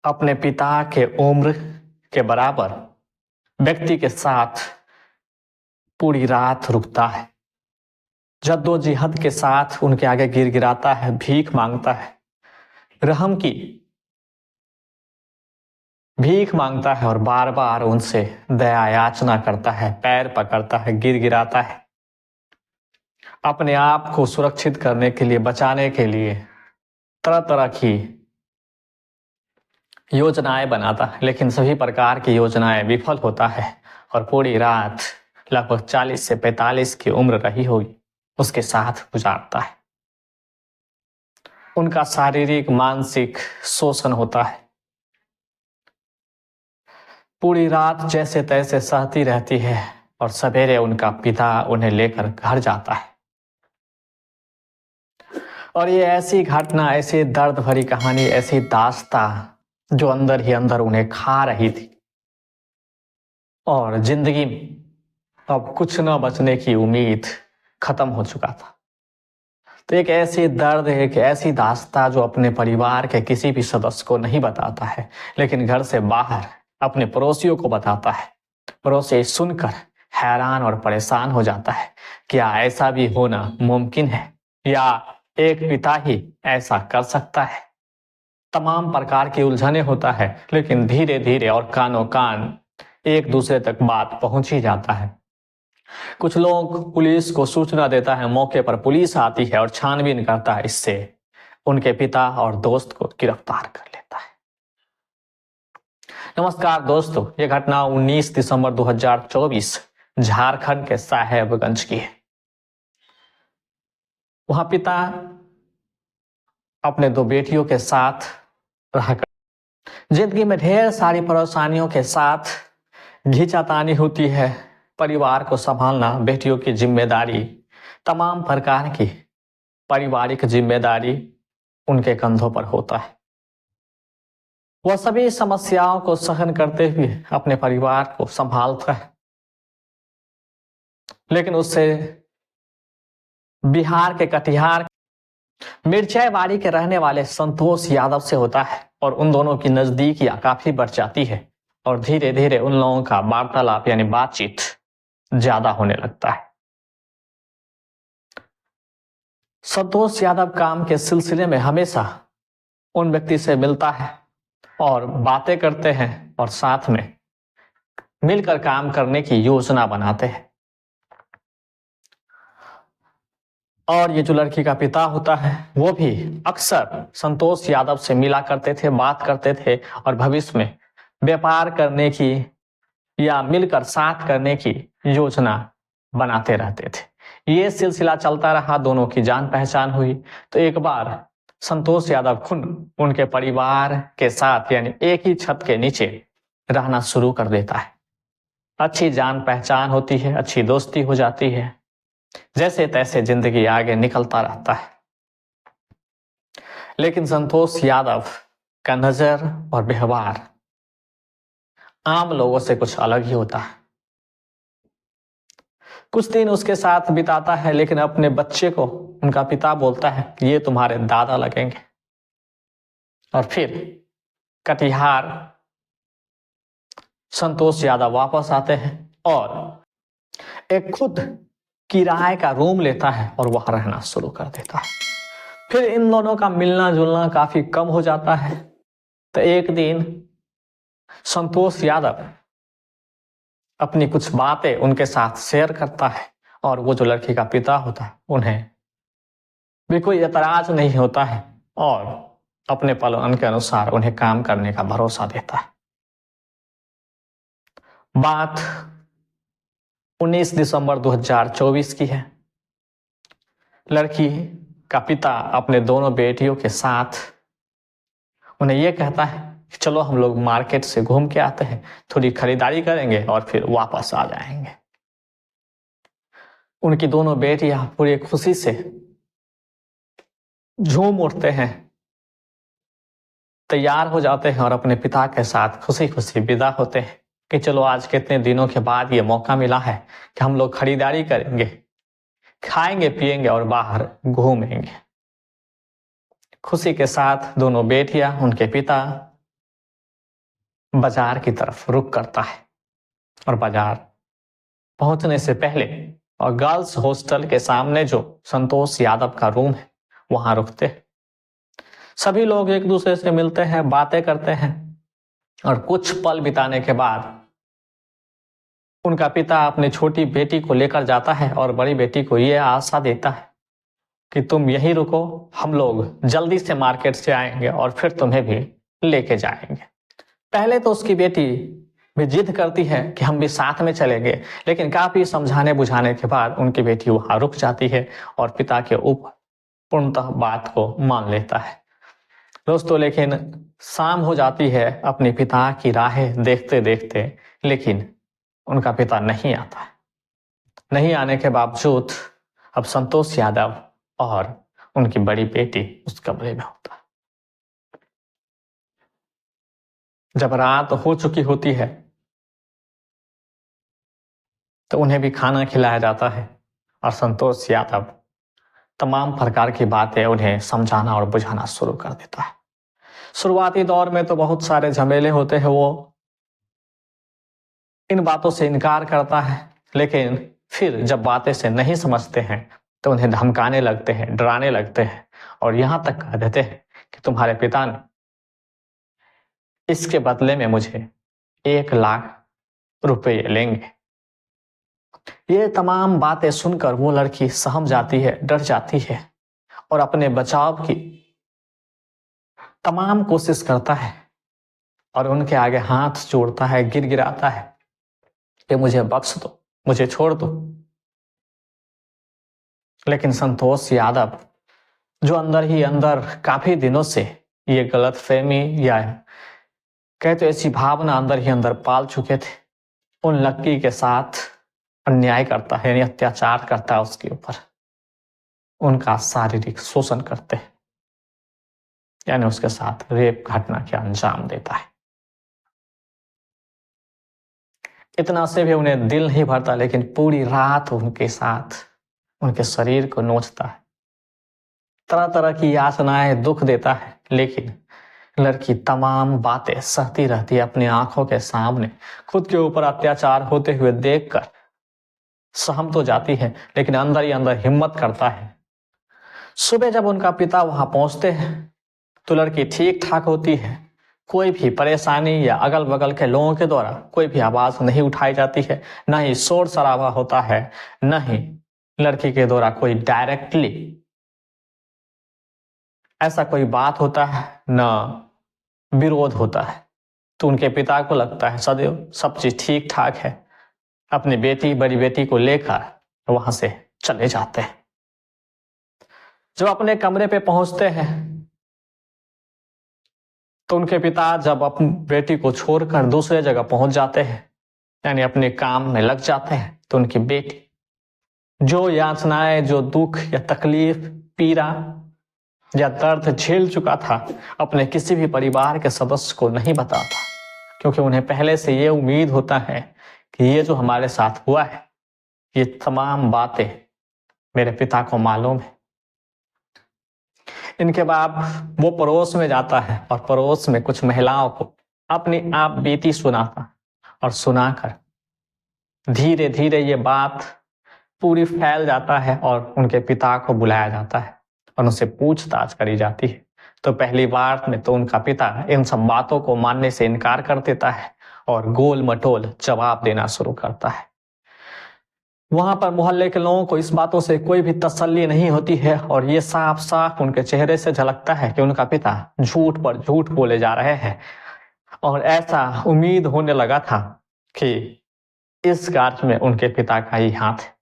अपने पिता के उम्र के बराबर व्यक्ति के साथ पूरी रात रुकता है, जद्दोजहद के साथ उनके आगे गिड़गिड़ाता है, भीख मांगता है, रहम की भीख मांगता है और बार बार उनसे दया याचना करता है, पैर पकड़ता है, गिड़गिड़ाता है, अपने आप को सुरक्षित करने के लिए, बचाने के लिए तरह तरह की योजनाएं बनाता है, लेकिन सभी प्रकार की योजनाएं विफल होता है और पूरी रात लगभग 40 से 45 की उम्र रही होगी उसके साथ गुजारता है। उनका शारीरिक मानसिक शोषण होता है, पूरी रात जैसे तैसे सहती रहती है और सवेरे उनका पिता उन्हें लेकर घर जाता है। और ये ऐसी घटना, ऐसी दर्द भरी कहानी, ऐसी दास्तां जो अंदर ही अंदर उन्हें खा रही थी और जिंदगी में अब कुछ न बचने की उम्मीद खत्म हो चुका था। तो एक ऐसी दर्द, एक ऐसी दास्तां जो अपने परिवार के किसी भी सदस्य को नहीं बताता है, लेकिन घर से बाहर अपने पड़ोसियों को बताता है। पड़ोसी सुनकर हैरान और परेशान हो जाता है, क्या ऐसा भी होना मुमकिन है या एक पिता ही ऐसा कर सकता है। तमाम प्रकार की उलझने होता है, लेकिन धीरे धीरे और कानों कान एक दूसरे तक बात पहुंच ही जाता है। कुछ लोग पुलिस को सूचना देता है, मौके पर पुलिस आती है और छानबीन करता है, इससे उनके पिता और दोस्त को गिरफ्तार कर लेता है। नमस्कार दोस्तों, ये घटना 19 दिसंबर 2024 झारखंड के साहेबगंज की है। वहां पिता अपने 2 बेटियों के साथ रहकर जिंदगी में ढेर सारी परेशानियों के साथ घिंचातानी होती है। परिवार को संभालना, बेटियों की जिम्मेदारी, तमाम प्रकार की पारिवारिक जिम्मेदारी उनके कंधों पर होता है। वह सभी समस्याओं को सहन करते हुए अपने परिवार को संभालता है, लेकिन उससे बिहार के कटिहार मिर्चाईबाड़ी के रहने वाले संतोष यादव से होता है और उन दोनों की नजदीकियां काफी बढ़ जाती है और धीरे धीरे उन लोगों का वार्तालाप यानी बातचीत ज्यादा होने लगता है। संतोष यादव काम के सिलसिले में हमेशा उन व्यक्ति से मिलता है और बातें करते हैं और साथ में मिलकर काम करने की योजना बनाते हैं। और ये जो लड़की का पिता होता है वो भी अक्सर संतोष यादव से मिला करते थे, बात करते थे और भविष्य में व्यापार करने की या मिलकर साथ करने की योजना बनाते रहते थे। ये सिलसिला चलता रहा, दोनों की जान पहचान हुई। तो एक बार संतोष यादव खुद उनके परिवार के साथ यानी एक ही छत के नीचे रहना शुरू कर देता है। अच्छी जान पहचान होती है, अच्छी दोस्ती हो जाती है, जैसे तैसे जिंदगी आगे निकलता रहता है। लेकिन संतोष यादव का नजर और व्यवहार आम लोगों से कुछ अलग ही होता है। कुछ दिन उसके साथ बिताता है, लेकिन अपने बच्चे को उनका पिता बोलता है कि ये तुम्हारे दादा लगेंगे। और फिर कटिहार संतोष यादव वापस आते हैं और एक खुद किराए का रूम लेता है और वहां रहना शुरू कर देता है। फिर इन दोनों का मिलना जुलना काफी कम हो जाता है। तो एक दिन संतोष यादव अपनी कुछ बातें उनके साथ शेयर करता है और वो जो लड़की का पिता होता है उन्हें भी कोई एतराज नहीं होता है और अपने प्लान के अनुसार उन्हें काम करने का भरोसा देता है। बात 19 दिसंबर 2024 की है। लड़की का पिता अपने दोनों बेटियों के साथ उन्हें यह कहता है कि चलो हम लोग मार्केट से घूम के आते हैं, थोड़ी खरीदारी करेंगे और फिर वापस आ जाएंगे। उनकी दोनों बेटियां पूरी खुशी से झूम उठते हैं, तैयार हो जाते हैं और अपने पिता के साथ खुशी खुशी विदा होते हैं कि चलो आज कितने दिनों के बाद ये मौका मिला है कि हम लोग खरीदारी करेंगे, खाएंगे पिएंगे और बाहर घूमेंगे। खुशी के साथ दोनों बेटियां, उनके पिता बाजार की तरफ रुख करता है और बाजार पहुंचने से पहले और गर्ल्स हॉस्टल के सामने जो संतोष यादव का रूम है वहां रुकते हैं। सभी लोग एक दूसरे से मिलते हैं, बातें करते हैं और कुछ पल बिताने के बाद उनका पिता अपनी छोटी बेटी को लेकर जाता है और बड़ी बेटी को यह आशा देता है कि तुम यहीं रुको, हम लोग जल्दी से मार्केट से आएंगे और फिर तुम्हें भी लेके जाएंगे। पहले तो उसकी बेटी भी जिद करती है कि हम भी साथ में चलेंगे, लेकिन काफी समझाने बुझाने के बाद उनकी बेटी वहां रुक जाती है और पिता के ऊपर पूर्णतः बात को मान लेता है। दोस्तों, लेकिन शाम हो जाती है अपने पिता की राहें देखते देखते, लेकिन उनका पिता नहीं आता है। नहीं आने के बावजूद अब संतोष यादव और उनकी बड़ी बेटी उस कमरे में होता है। जब रात हो चुकी होती है तो उन्हें भी खाना खिलाया जाता है और संतोष यादव तमाम प्रकार की बातें उन्हें समझाना और बुझाना शुरू कर देता है। शुरुआती दौर में तो बहुत सारे झमेले होते हैं, वो इन बातों से इनकार करता है, लेकिन फिर जब बातें से नहीं समझते हैं तो उन्हें धमकाने लगते हैं, डराने लगते हैं और यहां तक कह देते हैं कि तुम्हारे पिता ने इसके बदले में मुझे 1,00,000 रुपये लेंगे। ये तमाम बातें सुनकर वो लड़की सहम जाती है, डर जाती है और अपने बचाव की तमाम कोशिश करता है और उनके आगे हाथ जोड़ता है, गिड़गिड़ाता है कि मुझे बख्श दो, मुझे छोड़ दो। लेकिन संतोष यादव, जो अंदर ही अंदर काफी दिनों से ये गलतफहमी या कहते ऐसी भावना अंदर ही अंदर पाल चुके थे, उन लड़की के साथ अन्याय करता है, यानी अत्याचार करता है उसके ऊपर, उनका शारीरिक शोषण करते हैं, यानी उसके साथ रेप घटना के अंजाम देता है। इतना से भी उन्हें दिल नहीं भरता, लेकिन पूरी रात उनके साथ उनके शरीर को नोचता है, तरह तरह की यातनाएं, दुख देता है, लेकिन लड़की तमाम बातें सहती रहती है। अपनी आंखों के सामने खुद के ऊपर अत्याचार होते हुए देखकर सहम तो जाती है, लेकिन अंदर ही अंदर हिम्मत करता है। सुबह जब उनका पिता वहां पहुंचते हैं तो लड़की ठीक ठाक होती है, कोई भी परेशानी या अगल बगल के लोगों के द्वारा कोई भी आवाज नहीं उठाई जाती है, न ही शोर शराबा होता है, न ही लड़की के द्वारा कोई डायरेक्टली ऐसा कोई बात होता है, न विरोध होता है। तो उनके पिता को लगता है सदैव सब चीज ठीक ठाक है, अपनी बेटी, बड़ी बेटी को लेकर वहां से चले जाते हैं। जब अपने कमरे पे पहुंचते हैं तो उनके पिता जब अपनी बेटी को छोड़कर दूसरे जगह पहुंच जाते हैं, यानी अपने काम में लग जाते हैं, तो उनकी बेटी जो यातनाएं, जो दुख या तकलीफ, पीड़ा या दर्द झेल चुका था, अपने किसी भी परिवार के सदस्य को नहीं बताता, क्योंकि उन्हें पहले से ये उम्मीद होता है कि ये जो हमारे साथ हुआ है, ये तमाम बातें मेरे पिता को मालूम है। इनके बाद वो पड़ोस में जाता है और पड़ोस में कुछ महिलाओं को अपनी आप बीती सुनाता और सुनाकर धीरे धीरे ये बात पूरी फैल जाता है और उनके पिता को बुलाया जाता है और उनसे पूछताछ करी जाती है। तो पहली बार में तो उनका पिता इन सब बातों को मानने से इनकार कर देता है और गोल मटोल जवाब देना शुरू करता है। वहां पर मोहल्ले के लोगों को इस बातों से कोई भी तसल्ली नहीं होती है और ये साफ साफ उनके चेहरे से झलकता है कि उनका पिता झूठ पर झूठ बोले जा रहे हैं। और ऐसा उम्मीद होने लगा था कि इस कार्य में उनके पिता का ही हाथ है।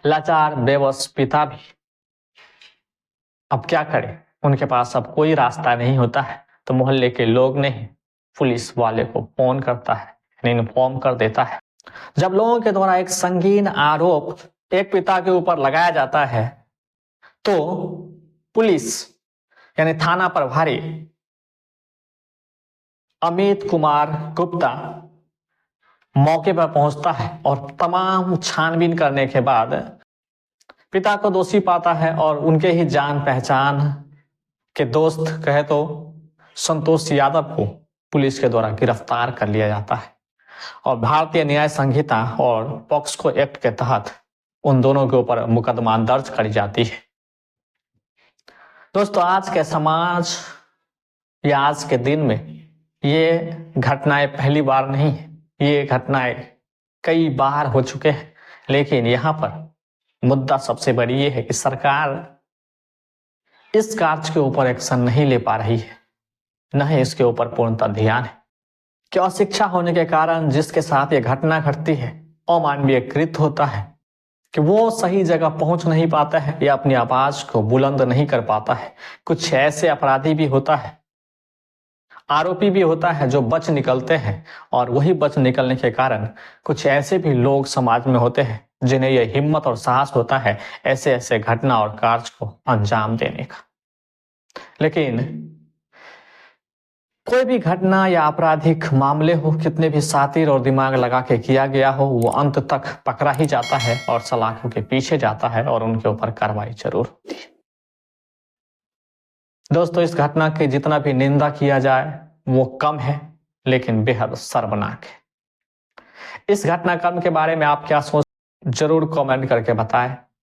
लाचार बेबस पिता भी अब क्या करे, उनके पास अब कोई रास्ता नहीं होता है, तो मोहल्ले के लोग ने पुलिस वाले को फोन करता है, इन्फॉर्म कर देता है। जब लोगों के द्वारा एक संगीन आरोप एक पिता के ऊपर लगाया जाता है तो पुलिस यानी थाना प्रभारी अमित कुमार गुप्ता मौके पर पहुंचता है और तमाम छानबीन करने के बाद पिता को दोषी पाता है और उनके ही जान पहचान के दोस्त कहे तो संतोष यादव को पुलिस के द्वारा गिरफ्तार कर लिया जाता है और भारतीय न्याय संहिता और पॉक्सो एक्ट के तहत उन दोनों के ऊपर मुकदमा दर्ज करी जाती है। दोस्तों, आज के समाज या आज के दिन में ये घटनाएं पहली बार नहीं है, ये घटनाएं कई बार हो चुके हैं। लेकिन यहाँ पर मुद्दा सबसे बड़ी ये है कि सरकार इस कार्य के ऊपर एक्शन नहीं ले पा रही है, न ही इसके ऊपर पूर्णतः ध्यान है कि अशिक्षा होने के कारण जिसके साथ ये घटना घटती है अमानवीय कृत होता है कि वो सही जगह पहुंच नहीं पाता है या अपनी आवाज को बुलंद नहीं कर पाता है। कुछ ऐसे अपराधी भी होता है, आरोपी भी होता है जो बच निकलते हैं और वही बच निकलने के कारण कुछ ऐसे भी लोग समाज में होते हैं जिन्हें यह हिम्मत और साहस होता है ऐसे ऐसे घटना और कार्य को अंजाम देने का। लेकिन कोई भी घटना या आपराधिक मामले हो, कितने भी शातिर और दिमाग लगा के किया गया हो, वो अंत तक पकड़ा ही जाता है और सलाखों के पीछे जाता है और उनके ऊपर कार्रवाई जरूर होती है। दोस्तों, इस घटना की जितना भी निंदा किया जाए वो कम है, लेकिन बेहद शर्मनाक है। इस घटनाक्रम के बारे में आप क्या सोच, जरूर कमेंट करके बताएं।